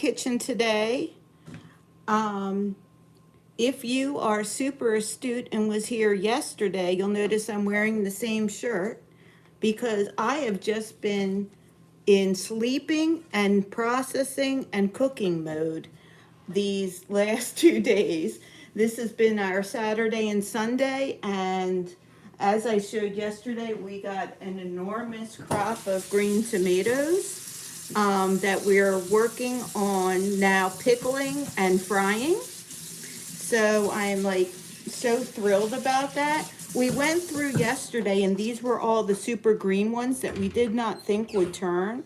kitchen today. If you are super astute and was here yesterday, you'll notice I'm wearing the same shirt because I have just been in sleeping and processing and cooking mode these last 2 days. This has been our Saturday and Sunday, and as I showed yesterday, we got an enormous crop of green tomatoes that we're working on now pickling and frying. So I'm like so thrilled about that. We went through yesterday, and these were all the super green ones that we did not think would turn.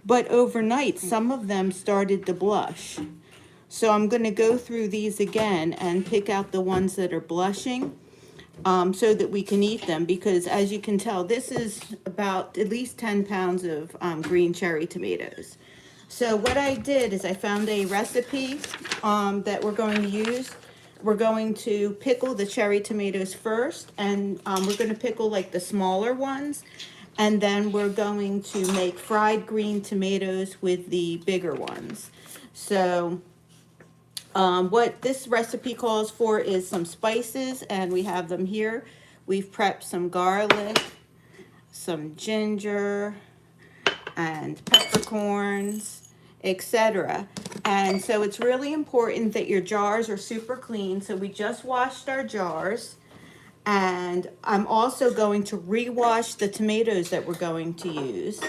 But overnight, some of them started to blush. So I'm going to go through these again and pick out the ones that are blushing so that we can eat them. Because as you can tell, this is about at least 10 pounds of green cherry tomatoes. So what I did is I found a recipe that we're going to use. We're going to pickle the cherry tomatoes first, and we're going to pickle like the smaller ones. And then we're going to make fried green tomatoes with the bigger ones. So what this recipe calls for is some spices, and we have them here. We've prepped some garlic, some ginger, and peppercorns, etc. And so it's really important that your jars are super clean. So we just washed our jars. And I'm also going to rewash the tomatoes that we're going to use.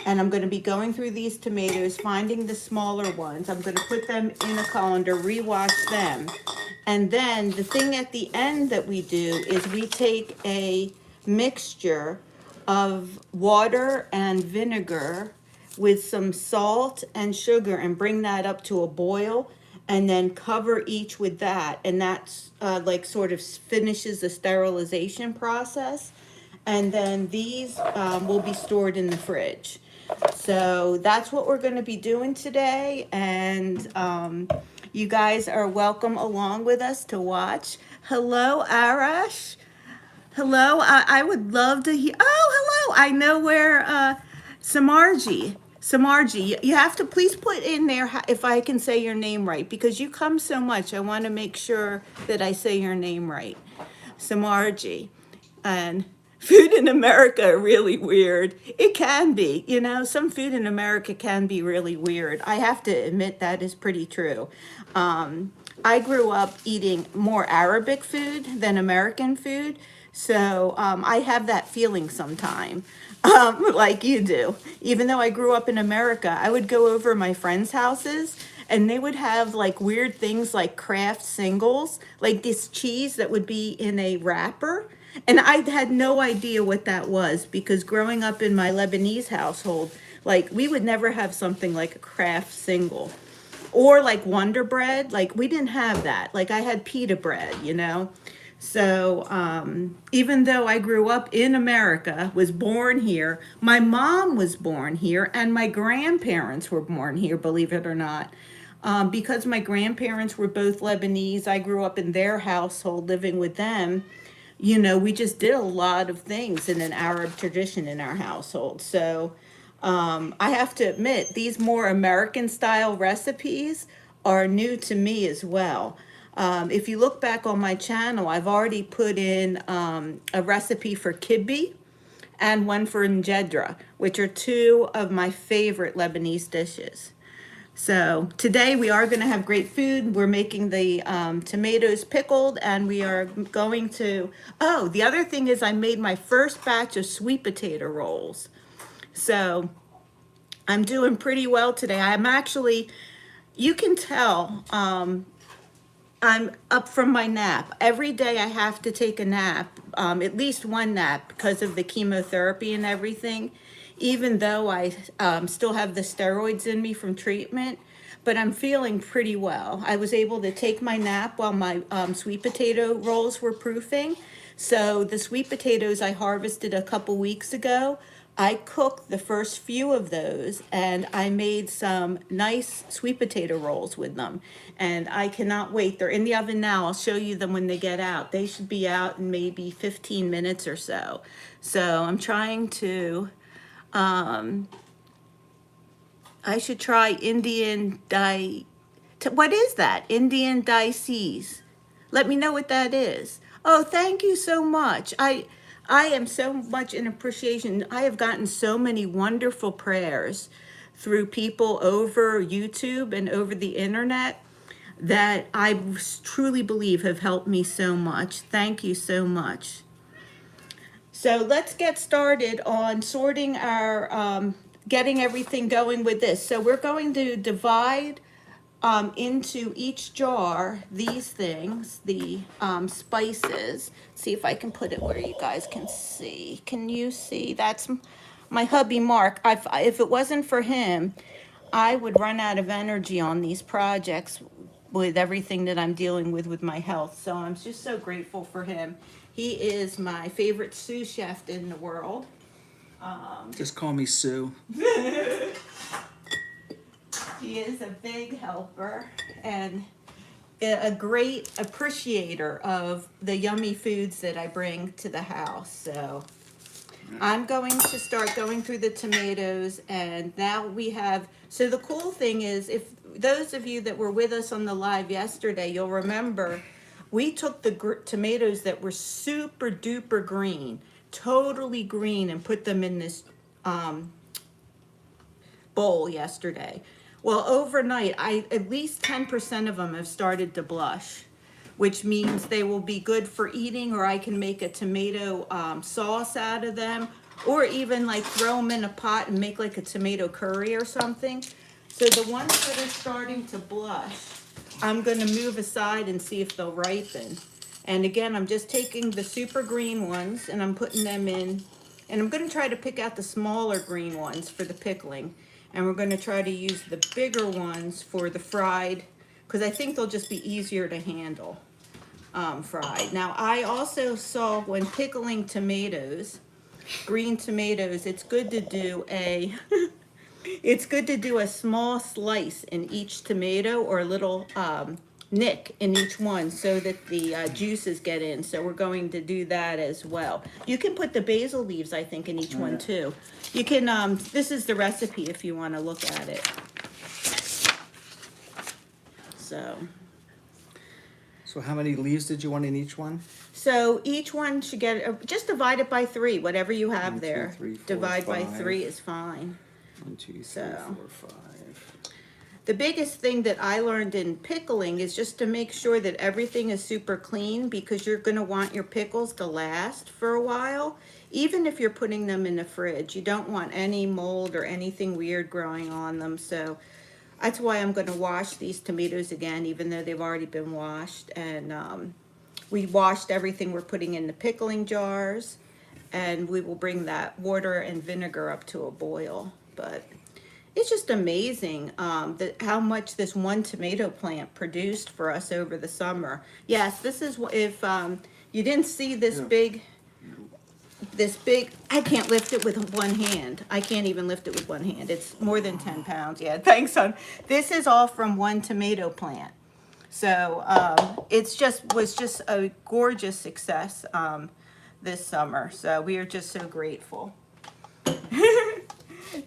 And I'm going to be going through these tomatoes, finding the smaller ones. I'm going to put them in a colander, rewash them. And then the thing at the end that we do is we take a mixture of water and vinegar with some salt and sugar and bring that up to a boil, and then cover each with that. And that's like sort of finishes the sterilization process. And then these will be stored in the fridge. So that's what we're going to be doing today, and you guys are welcome along with us to watch. Hello, Arash. Hello, I would love to hear. Oh, hello. I know where Samarji. Samarji, you have to please put in there if I can say your name right, because you come so much. I want to make sure that I say your name right. Samarji. And food in America are really weird. It can be, you know, some food in America can be really weird. I have to admit that is pretty true. I grew up eating more Arabic food than American food, so I have that feeling sometime, like you do. Even though I grew up in America, I would go over my friends' houses, and they would have like weird things like Kraft singles, like this cheese that would be in a wrapper. And I had no idea what that was because growing up in my Lebanese household, like we would never have something like a Kraft single or like Wonder Bread. Like we didn't have that. Like I had pita bread, you know. So even though I grew up in America, was born here, my mom was born here, and my grandparents were born here, believe it or not. Because my grandparents were both Lebanese, I grew up in their household living with them. You know, we just did a lot of things in an Arab tradition in our household. So I have to admit, these more American style recipes are new to me as well. If you look back on my channel, I've already put in a recipe for kibbe and one for injedra, which are two of my favorite Lebanese dishes. So today we are going to have great food. We're making the tomatoes pickled, and we are going to, oh, the other thing is I made my first batch of sweet potato rolls. So I'm doing pretty well today. I'm actually, you can tell I'm up from my nap. Every day I have to take a nap, at least one nap because of the chemotherapy and everything, even though I still have the steroids in me from treatment, but I'm feeling pretty well. I was able to take my nap while my sweet potato rolls were proofing. So the sweet potatoes I harvested a couple weeks ago, I cooked the first few of those, and I made some nice sweet potato rolls with them. And I cannot wait. They're in the oven now. I'll show you them when they get out. They should be out in maybe 15 minutes or so. So I'm trying to I should try what is that? Indian dices. Let me know what that is. Oh, thank you so much. I am so much in appreciation. I have gotten so many wonderful prayers through people over YouTube and over the internet that I truly believe have helped me so much. Thank you so much. So let's get started on sorting our, getting everything going with this. So we're going to divide into each jar these things, the spices. See if I can put it where you guys can see. Can you see? That's my hubby Mark. If it wasn't for him, I would run out of energy on these projects with everything that I'm dealing with my health. So I'm just so grateful for him. He is my favorite sous chef in the world. Just call me Sue. He is a big helper and a great appreciator of the yummy foods that I bring to the house. So I'm going to start going through the tomatoes, and now we have, so the cool thing is, if those of you that were with us on the live yesterday, you'll remember we took the tomatoes that were super duper green, totally green, and put them in this bowl yesterday. Well, overnight, at least 10% of them have started to blush, which means they will be good for eating, or I can make a tomato sauce out of them, or even like throw them in a pot and make like a tomato curry or something. So the ones that are starting to blush, I'm going to move aside and see if they'll ripen. And again, I'm just taking the super green ones and I'm putting them in, and I'm going to try to pick out the smaller green ones for the pickling. And we're going to try to use the bigger ones for the fried, because I think they'll just be easier to handle fried. Now, I also saw when pickling tomatoes, green tomatoes, it's good to do a it's good to do a small slice in each tomato, or a little nick in each one, so that the juices get in. So we're going to do that as well. You can put the basil leaves, I think, in each one too. You can, this is the recipe if you want to look at it. So how many leaves did you want in each one? So each one should get, just divide it by 3, whatever you have 1, 2, there. 3, 4, Divide by 5. 3 is fine. 1, 2, 3, So 4, 5. the biggest thing that I learned in pickling is just to make sure that everything is super clean, because you're going to want your pickles to last for a while. Even if you're putting them in the fridge, you don't want any mold or anything weird growing on them. So that's why I'm going to wash these tomatoes again, even though they've already been washed. And we washed everything we're putting in the pickling jars, and we will bring that water and vinegar up to a boil. But it's just amazing how much this one tomato plant produced for us over the summer. Yes, this is, if you didn't see this big, I can't lift it with one hand. I can't even lift it with one hand. It's more than 10 pounds. Yeah, thanks, son. This is all from one tomato plant. So was just a gorgeous success this summer. So we are just so grateful.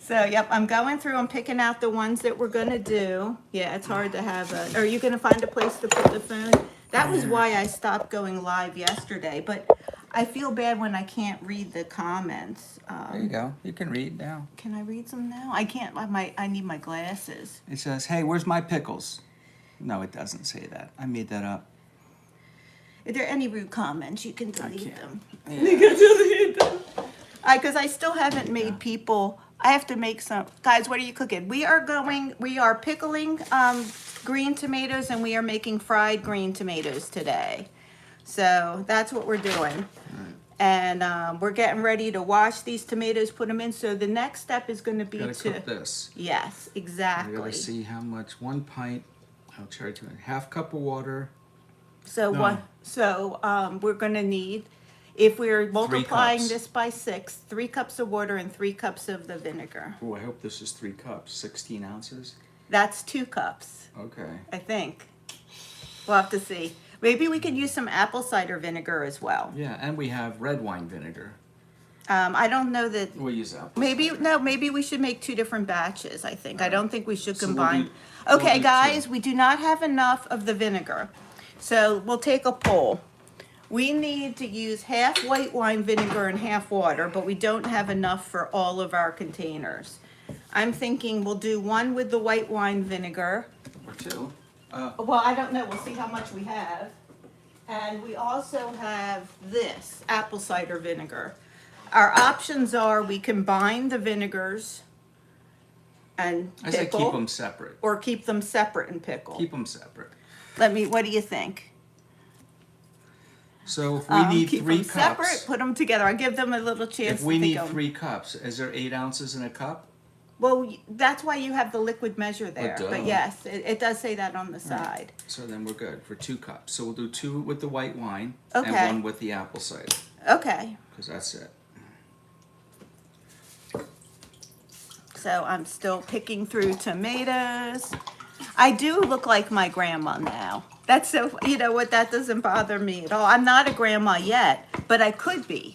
So, yep, I'm going through, I'm picking out the ones that we're going to do. Yeah, it's hard to have are you going to find a place to put the phone? That was why I stopped going live yesterday, but I feel bad when I can't read the comments. There you go. You can read now. Can I read some now? I can't, I need my glasses. It says, hey, where's my pickles? No, it doesn't say that. I made that up. If there are any rude comments, you can delete them. Yeah. You can delete them. Because I still haven't made people, I have to make some, guys, what are you cooking? We are pickling green tomatoes, and we are making fried green tomatoes today. So that's what we're doing. And we're getting ready to wash these tomatoes, put them in. So the next step is going to be to cook this. Yes, exactly. We gotta see how much. 1 pint. I'll try to. ½ cup of water. So No. we're going to need, if we're multiplying cups. this by 6, 3 cups of water and 3 cups of the vinegar. Oh, I hope this is 3 cups. 16 ounces. That's 2 cups, Okay. I think. We'll have to see. Maybe we could use some apple cider vinegar as well. Yeah, and we have red wine vinegar. I don't know that, We'll use apple maybe, cider. no, maybe we should make two different batches, I think. I don't think we should So we'll combine. do- we'll Okay, do guys, two. we do not have enough of the vinegar. So we'll take a poll. We need to use half white wine vinegar and half water, but we don't have enough for all of our containers. I'm thinking we'll do one with the white wine vinegar. Or two. Well, I don't know, we'll see how much we have. And we also have this, apple cider vinegar. Our options are we combine the vinegars and I say keep pickle, them separate. or keep them separate and pickle. Keep them separate. What do you think? So if we need Keep 3 them separate, cups, put them together. I'll give them a little chance if we to need go. 3 cups, is there 8 ounces in a cup? Well, that's why you have the liquid measure there. duh. But yes, it does say that on the side. So then we're good for 2 cups. So we'll do 2 with the white wine Okay. and 1 with the apple cider, Okay, because that's it. so I'm still picking through tomatoes. I do look like my grandma now. That's so, you know what, that doesn't bother me at all. I'm not a grandma yet, but I could be.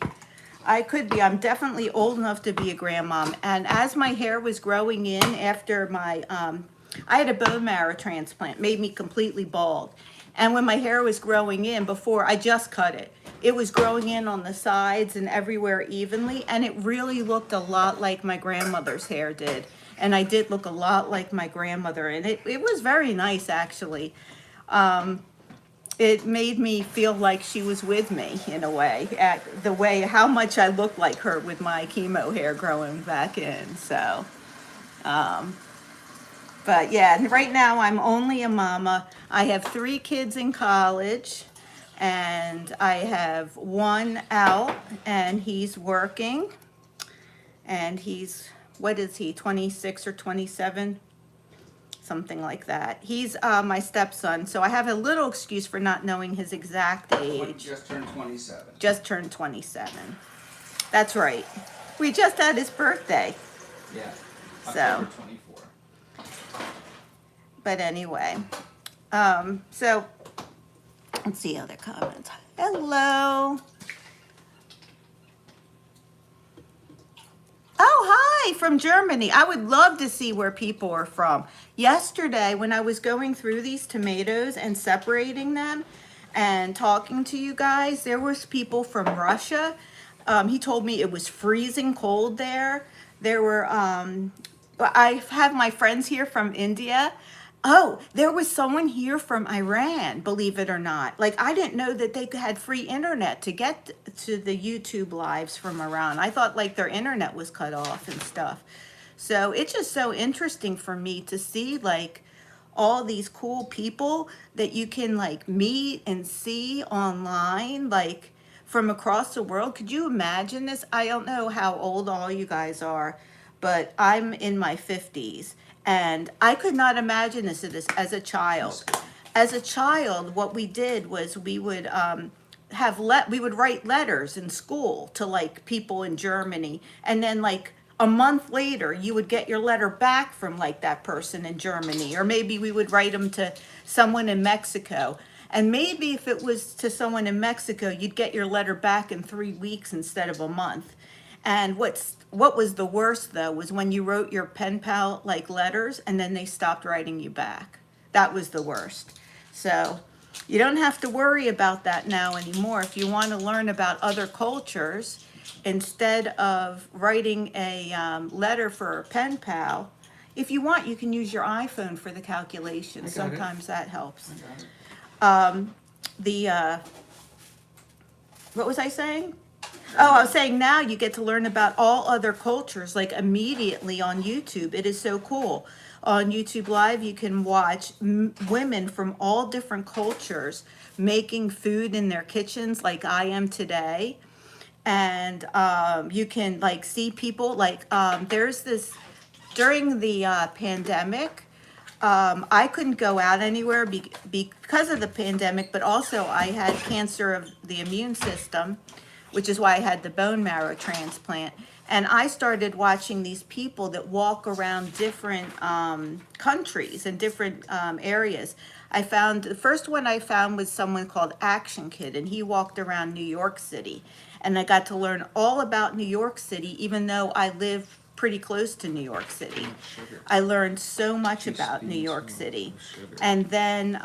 I could be. I'm definitely old enough to be a grandmom. And as my hair was growing in after my, I had a bone marrow transplant, made me completely bald. And when my hair was growing in before, I just cut it. It was growing in on the sides and everywhere evenly, and it really looked a lot like my grandmother's hair did. And I did look a lot like my grandmother, and it was very nice, actually. It made me feel like she was with me in a way, at the way how much I looked like her with my chemo hair growing back in. So, but yeah, and right now I'm only a mama. I have 3 kids in college, and I have one out, and he's working, and he's, what is he, 26 or 27? Something like that. He's my stepson, so I have a little excuse for not knowing his exact age. Just turned 27. Just turned 27. That's right. We just had his birthday. Yeah. So. October 24. But anyway, so let's see other comments. Hello. Oh, hi, from Germany. I would love to see where people are from. Yesterday, when I was going through these tomatoes and separating them and talking to you guys, there was people from Russia. He told me it was freezing cold there. There were, I have my friends here from India. Oh, there was someone here from Iran, believe it or not. Like, I didn't know that they had free internet to get to the YouTube lives from Iran. I thought, like, their internet was cut off and stuff. So it's just so interesting for me to see, like, all these cool people that you can, like, meet and see online, like, from across the world. Could you imagine this? I don't know how old all you guys are, but I'm in my 50s. And I could not imagine this as a child. As a child, what we did was we would we would write letters in school to like people in Germany, and then like a month later you would get your letter back from like that person in Germany, or maybe we would write them to someone in Mexico. And maybe if it was to someone in Mexico, you'd get your letter back in 3 weeks instead of a month. And what was the worst though was when you wrote your pen pal like letters and then they stopped writing you back. That was the worst. So you don't have to worry about that now anymore. If you want to learn about other cultures, instead of writing a letter for a pen pal, if you want, you can use your iPhone for the calculation. Sometimes that helps. What was I saying? Oh, I was saying now you get to learn about all other cultures like immediately on YouTube. It is so cool. On YouTube Live, you can watch women from all different cultures making food in their kitchens like I am today. And you can like see people like there's this during the pandemic. I couldn't go out anywhere because of the pandemic, but also I had cancer of the immune system, which is why I had the bone marrow transplant. And I started watching these people that walk around different countries and different areas. The first one I found was someone called Action Kid, and he walked around New York City. And I got to learn all about New York City, even though I live pretty close to New York City. I learned so much about New York City. And then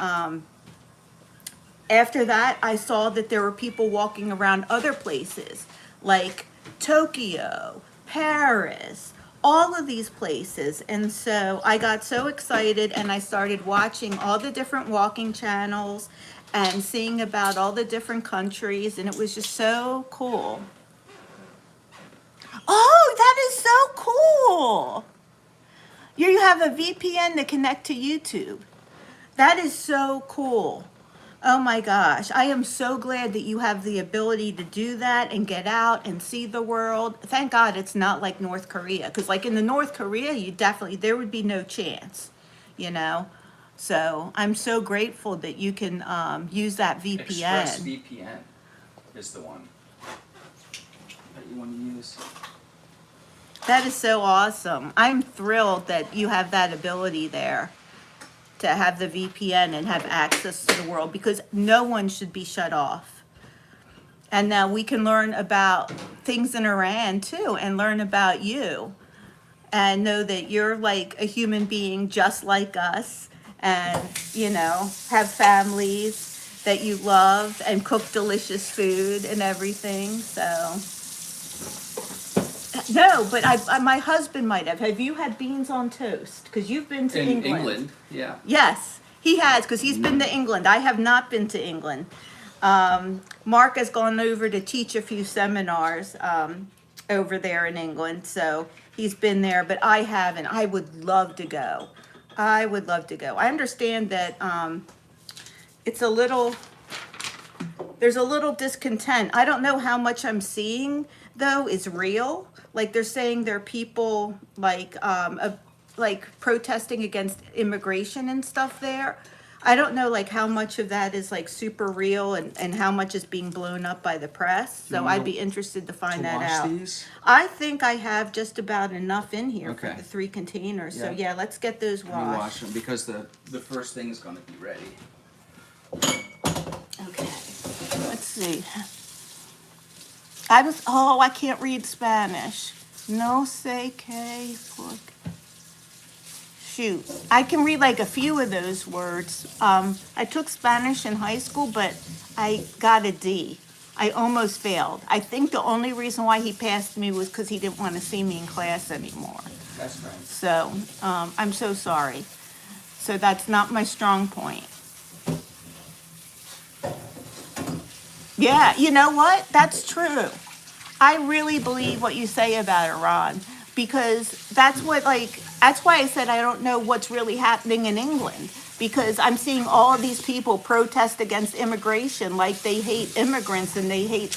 after that, I saw that there were people walking around other places like Tokyo, Paris, all of these places. And so I got so excited and I started watching all the different walking channels and seeing about all the different countries, and it was just so cool. Oh, that is so cool. You have a VPN to connect to YouTube. That is so cool. Oh my gosh, I am so glad that you have the ability to do that and get out and see the world. Thank God it's not like North Korea, because like in the North Korea, there would be no chance, you know? So I'm so grateful that you can use that VPN. ExpressVPN is the one that you want to use. That is so awesome. I'm thrilled that you have that ability there to have the VPN and have access to the world, because no one should be shut off. And now we can learn about things in Iran too, and learn about you and know that you're like a human being just like us, and you know, have families that you love and cook delicious food and everything. So no, but my husband might have. Have you had beans on toast? Because you've been to In England. yeah. Yes, he has, because he's been to England. I have not been to England. Mark has gone over to teach a few seminars over there in England, so he's been there, but I haven't. I would love to go. I would love to go. I understand that it's a little, there's a little discontent. I don't know how much I'm seeing, though, is real. Like they're saying there are people like protesting against immigration and stuff there. I don't know like how much of that is like super real and how much is being blown up by the press. So I'd be interested to find that out. These? I think I have just about enough in here for Okay. the 3 containers. So Yeah. yeah, let's get those Let me wash washed. them because the first thing is going to be ready. Okay. Let's see. I can't read Spanish. No sé qué por. Shoot, I can read like a few of those words. I took Spanish in high school, but I got a D. I almost failed. I think the only reason why he passed me was because he didn't want to see me in class anymore. That's right. So I'm so sorry. So that's not my strong point. Yeah, you know what? That's true. I really believe what you say about Iran, because that's why I said I don't know what's really happening in England, because I'm seeing all of these people protest against immigration like they hate immigrants and they hate,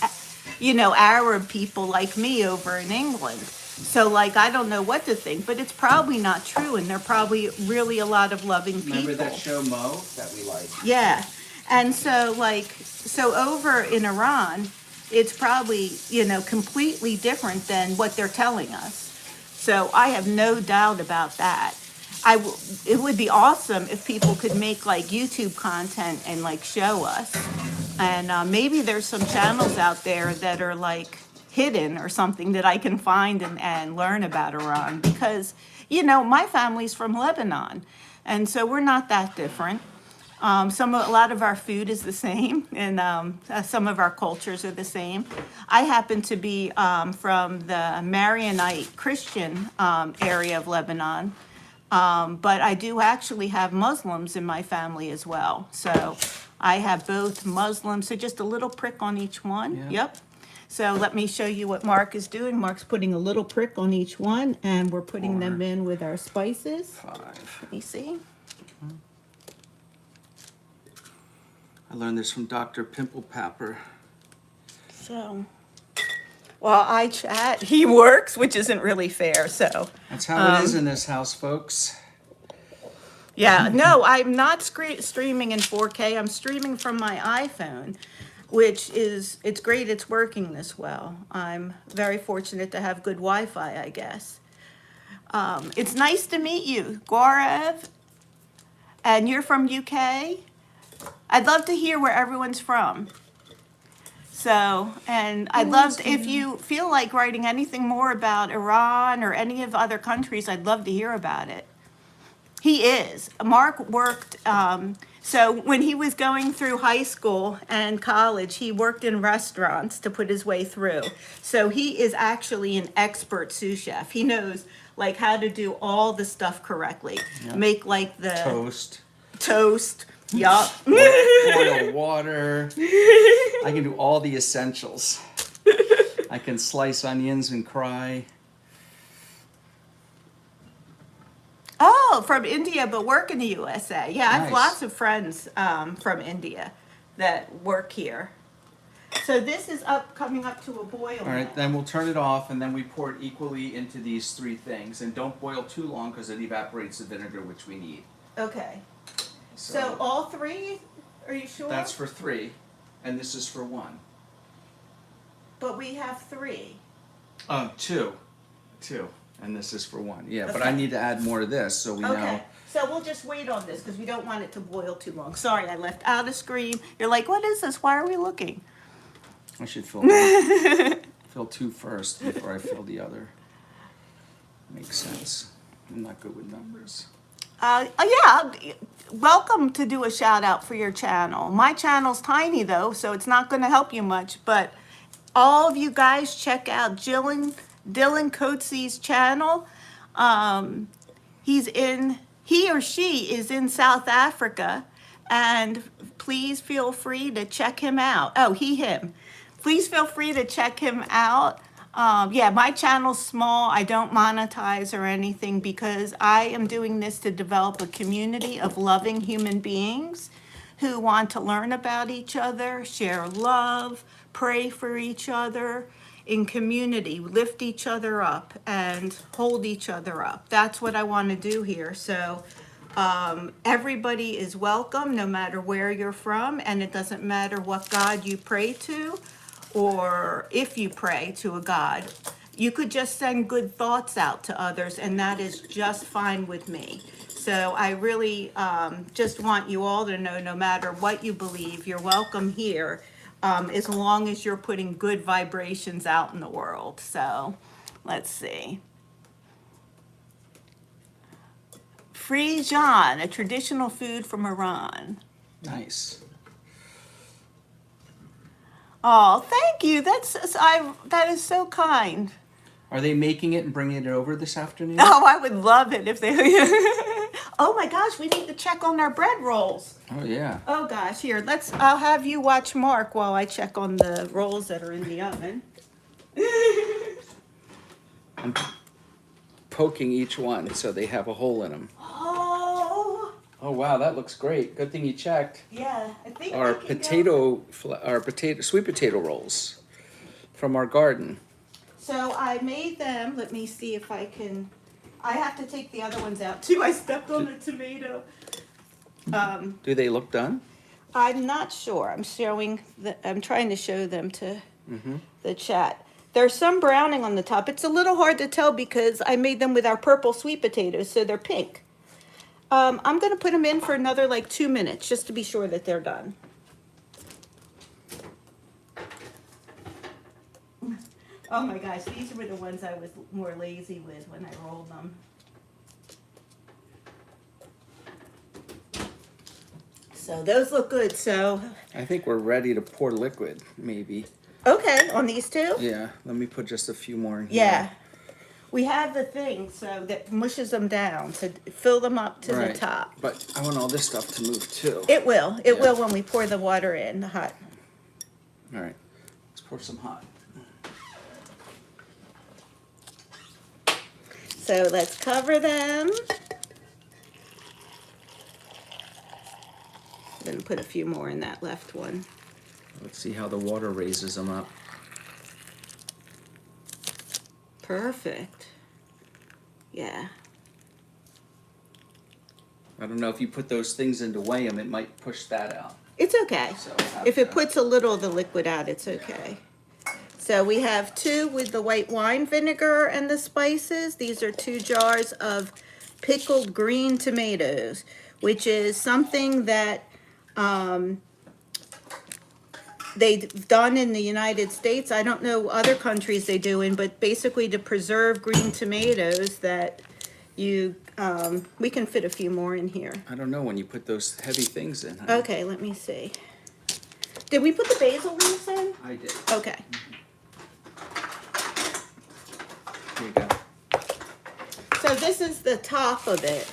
you know, Arab people like me over in England. So like I don't know what to think, but it's probably not true, and they're probably really a lot of loving people. Remember that show Mo that we like? Yeah. And so over in Iran, it's probably, you know, completely different than what they're telling us. So I have no doubt about that. It would be awesome if people could make like YouTube content and like show us. And maybe there's some channels out there that are like hidden or something that I can find and learn about Iran, because, you know, my family's from Lebanon. And so we're not that different. A lot of our food is the same, and some of our cultures are the same. I happen to be from the Maronite Christian area of Lebanon, but I do actually have Muslims in my family as well. So I have both Muslims, so just a little prick on each one. Yeah. Yep. So let me show you what Mark is doing. Mark's putting a little prick on each one, and we're putting them in with our spices. 5. Let me see. I learned this from Dr. Pimple Papper. So, while I chat, he works, which isn't really fair. So, That's how it is in this house, folks. yeah, no, I'm not streaming in 4K. I'm streaming from my iPhone. it's great it's working this well. I'm very fortunate to have good Wi-Fi, I guess. It's nice to meet you, Gaurav, and you're from UK. I'd love to hear where everyone's from. So, and I'd love to, if you feel like writing anything more about Iran or any of the other countries, I'd love to hear about it. He is. Mark worked, so when he was going through high school and college, he worked in restaurants to put his way through. So he is actually an expert sous chef. He knows like how to do all the stuff correctly. Yeah. Make like the Toast, yup. boil water. I can do all the essentials. I can slice onions and cry. Oh, from India, but work in the USA. Yeah, I have Nice. lots of friends from India that work here. So this is coming up to a boil. All right, now. then we'll turn it off and then we pour it equally into these three things. And don't boil too long because it evaporates the vinegar, which we need. Okay. So all three? Are you sure? That's for 3, and this is for 1. But we have 3. 2, and this is for 1. Yeah, but Okay. I need to add more of this so we Okay. know. So we'll just wait on this because we don't want it to boil too long. Sorry, I left out a screen. You're like, what is this? Why are we looking? I should fill 2 first before I fill the other. Makes sense. I'm not good with numbers. Yeah, welcome to do a shout out for your channel. My channel's tiny though, so it's not going to help you much, but all of you guys check out Dylan Coates's channel. He or she is in South Africa, and please feel free to check him out. Oh, him. Please feel free to check him out. Yeah, my channel's small. I don't monetize or anything because I am doing this to develop a community of loving human beings who want to learn about each other, share love, pray for each other in community, lift each other up and hold each other up. That's what I want to do here. So everybody is welcome no matter where you're from, and it doesn't matter what God you pray to or if you pray to a God. You could just send good thoughts out to others, and that is just fine with me. So I really just want you all to know, no matter what you believe, you're welcome here, as long as you're putting good vibrations out in the world. So let's see. Frijan, a traditional food from Iran. Nice. Oh, thank you. That is so kind. Are they making it and bringing it over this afternoon? Oh, I would love it if they. Oh my gosh, we need to check on our bread rolls. Oh, yeah. Oh gosh, here, I'll have you watch Mark while I check on the rolls that are in the oven. I'm poking each one so they have a hole in them. Oh. Oh, wow, that looks great. Good thing you checked. Yeah, I think Our we can go. sweet potato rolls from our garden. So I made them. Let me see if I can. I have to take the other ones out too. I stepped on a tomato. Do they look done? I'm not sure. I'm trying to show them to the chat. There's some browning on the top. It's a little hard to tell because I made them with our purple sweet potatoes, so they're pink. I'm going to put them in for another like 2 minutes just to be sure that they're done. Oh my gosh, these were the ones I was more lazy with when I rolled them. So those look good. So I think we're ready to pour liquid, maybe. okay, on these two? Yeah, let me put just a few more in here. Yeah. We have the thing so that mushes them down to fill them up to the Right. top. But I want all this stuff to move too. It will. It Yeah. will when we pour the water in, the hot. All right, let's pour some hot. So let's cover them. Then put a few more in that left one. Let's see how the water raises them up. Perfect. Yeah. I don't know if you put those things in to weigh them, it might push that out. It's okay. So If it puts a little of the liquid out, it's okay. So we have 2 with the white wine vinegar and the spices. These are 2 jars of pickled green tomatoes, which is something that they've done in the United States. I don't know other countries they do in, but basically to preserve green tomatoes that you, we can fit a few more in here. I don't know when you put those heavy things in. Honey. Okay, let me see. Did we put the basil leaves in? I did. Okay. Here you go. So this is the top of it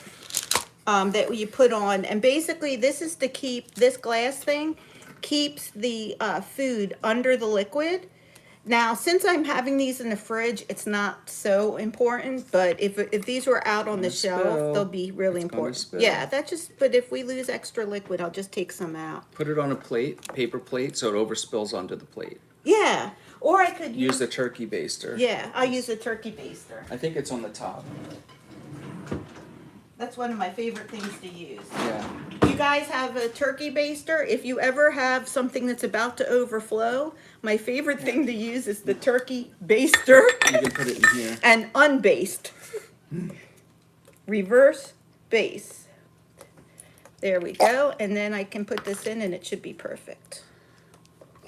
that you put on, and basically this is to keep, this glass thing keeps the food under the liquid. Now, since I'm having these in the fridge, it's not so important, but if these were out on the shelf, spill. they'll be really It's gonna important. spill. Yeah, that just, but if we lose extra liquid, I'll just take some out. Put it on a plate, paper plate, so it overspills onto the plate. Yeah, or I could Use the turkey baster. yeah, I'll use a turkey baster. I think it's on the top. That's one of my favorite things to use. Yeah. You guys have a turkey baster? If you ever have something that's about to overflow, my favorite thing to use is the turkey baster You can put it in here. and unbased. Reverse base. There we go. And then I can put this in and it should be perfect.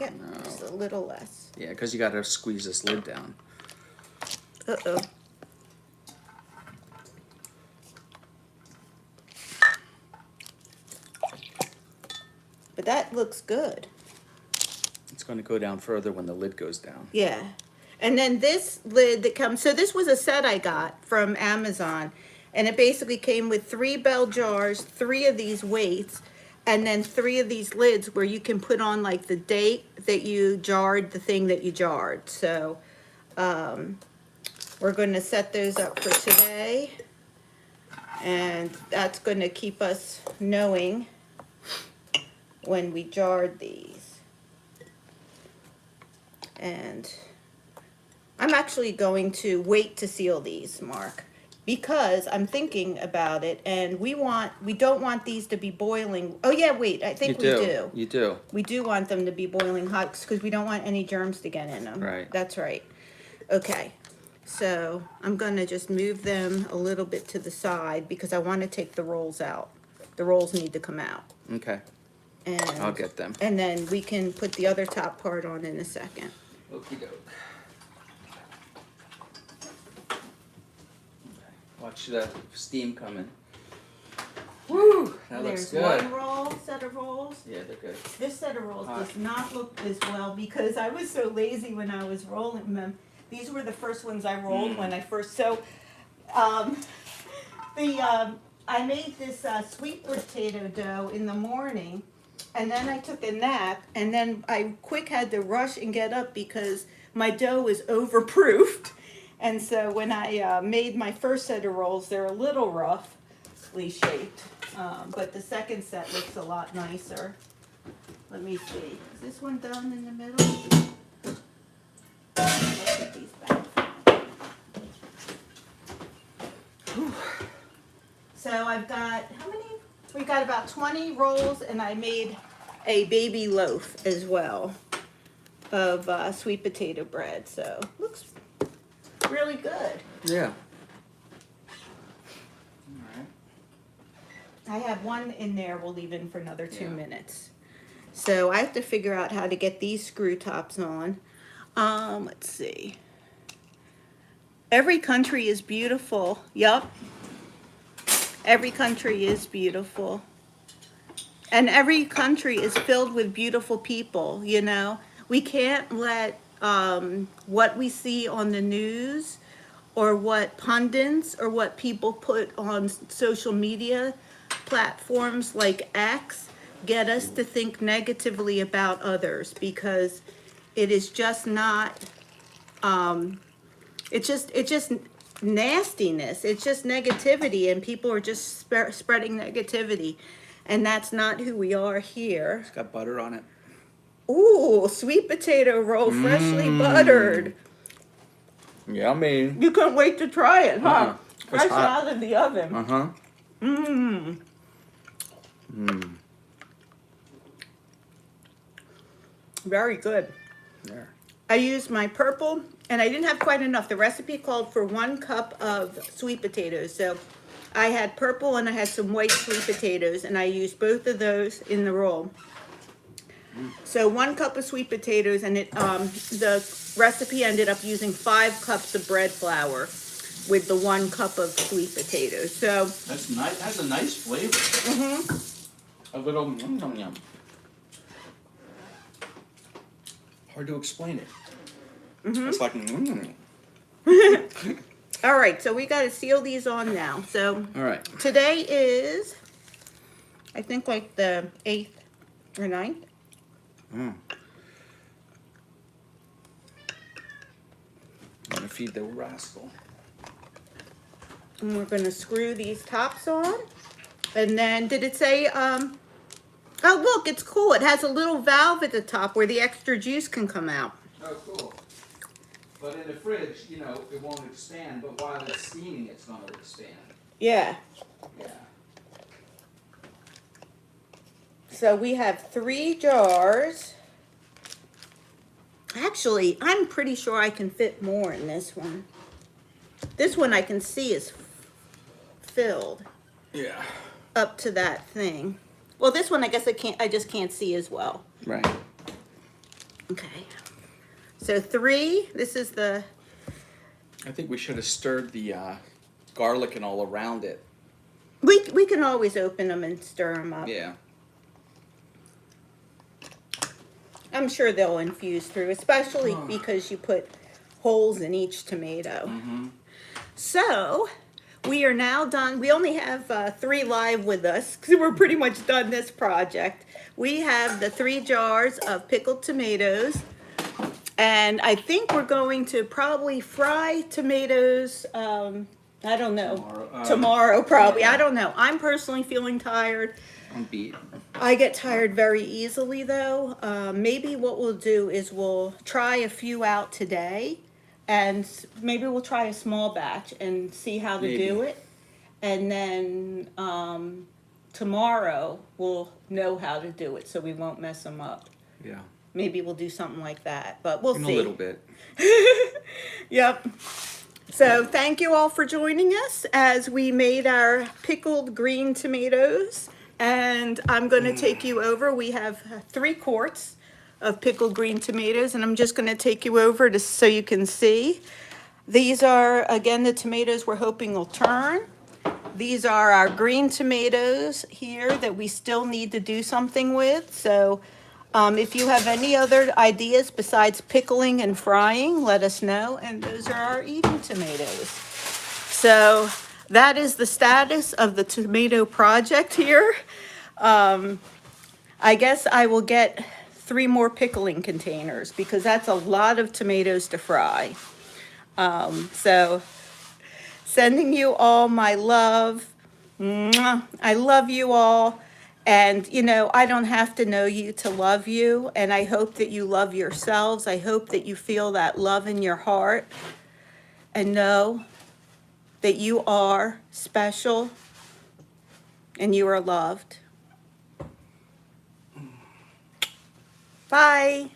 Yeah, just a little less. Yeah, because you got to squeeze this lid down. Uh-oh. But that looks good. It's going to go down further when the lid goes down. Yeah. And then this lid that comes, so this was a set I got from Amazon. And it basically came with 3 bell jars, 3 of these weights, and then 3 of these lids where you can put on like the date that you jarred the thing that you jarred. So we're going to set those up for today. And that's going to keep us knowing when we jarred these. And I'm actually going to wait to seal these, Mark, because I'm thinking about it, and we don't want these to be boiling. Oh yeah, wait, I think we do. You do. We do want them to be boiling hot because we don't want any germs to get in them. Right. That's right. Okay. So I'm going to just move them a little bit to the side because I want to take the rolls out. The rolls need to come out. Okay. And I'll get them. And then we can put the other top part on in a second. Okie doke. Watch the steam coming. Woo! That looks There's good. one roll, set of rolls. Yeah, they're good. This set of rolls Hot. does not look as well because I was so lazy when I was rolling them. These were the first ones I rolled when I first, so, I made this sweet potato dough in the morning, and then I took a nap, and then I quick had to rush and get up because my dough was overproofed. And so when I made my first set of rolls, they're a little roughly shaped, but the second set looks a lot nicer. Let me see, is this one done in the middle? Let's put these back. So I've got, how many? We got about 20 rolls, and I made a baby loaf as well of sweet potato bread. So looks really good. Yeah. Alright. I have one in there. We'll leave in for another 2 Yeah. minutes. So I have to figure out how to get these screw tops on. Let's see. Every country is beautiful. Yup. Every country is beautiful. And every country is filled with beautiful people, you know. We can't let what we see on the news or what pundits or what people put on social media platforms like X get us to think negatively about others, because it is just not, it's just nastiness. It's just negativity, and people are just spreading negativity, and that's not who we are here. It's got butter on it. Ooh, sweet potato roll, freshly buttered. Yummy. You couldn't wait to try it, huh? Uh-uh. It's Fresh hot. out of the oven. Uh-huh. Mmm. Very good. There. I used my purple, and I didn't have quite enough. The recipe called for 1 cup of sweet potatoes. So I had purple and I had some white sweet potatoes, and I used both of those in the roll. So 1 cup of sweet potatoes, and the recipe ended up using 5 cups of bread flour with the 1 cup of sweet potatoes. So That's nice. It has a nice flavor. A little yum yum. Hard to explain it. It's like all right, so we got to seal these on now. So All right. today is, I think, like the 8th or 9th. I'm gonna feed the rascal. And we're going to screw these tops on. And then, did it say, oh, look, it's cool. It has a little valve at the top where the extra juice can come out. Oh, cool. But in the fridge, you know, it won't expand, but while it's steaming, it's gonna expand. Yeah. Yeah. So we have 3 jars. Actually, I'm pretty sure I can fit more in this one. This one I can see is filled Yeah. up to that thing. Well, this one I guess I just can't see as well. Right. Okay. So 3, this is the, I think we should have stirred the garlic and all around it. we can always open them and stir them up. Yeah. I'm sure they'll infuse through, especially because you put holes in each tomato. So we are now done. We only have 3 live with us because we're pretty much done this project. We have the 3 jars of pickled tomatoes, and I think we're going to probably fry tomatoes. I don't know. Tomorrow probably. I don't know. I'm personally feeling tired. I'm beat. I get tired very easily though. Maybe what we'll do is we'll try a few out today, and maybe we'll try a small batch and see how to do Maybe. it. And then tomorrow we'll know how to do it so we won't mess them up. Yeah. Maybe we'll do something like that, but we'll In see. a little bit. Yep. So thank you all for joining us as we made our pickled green tomatoes. And I'm going to take you over. We have 3 quarts of pickled green tomatoes, and I'm just going to take you over so you can see. These are, again, the tomatoes we're hoping will turn. These are our green tomatoes here that we still need to do something with. So if you have any other ideas besides pickling and frying, let us know. And those are our eating tomatoes. So that is the status of the tomato project here. I guess I will get 3 more pickling containers because that's a lot of tomatoes to fry. So sending you all my love. Mwah. I love you all. And, you know, I don't have to know you to love you. And I hope that you love yourselves. I hope that you feel that love in your heart and know that you are special and you are loved. Bye.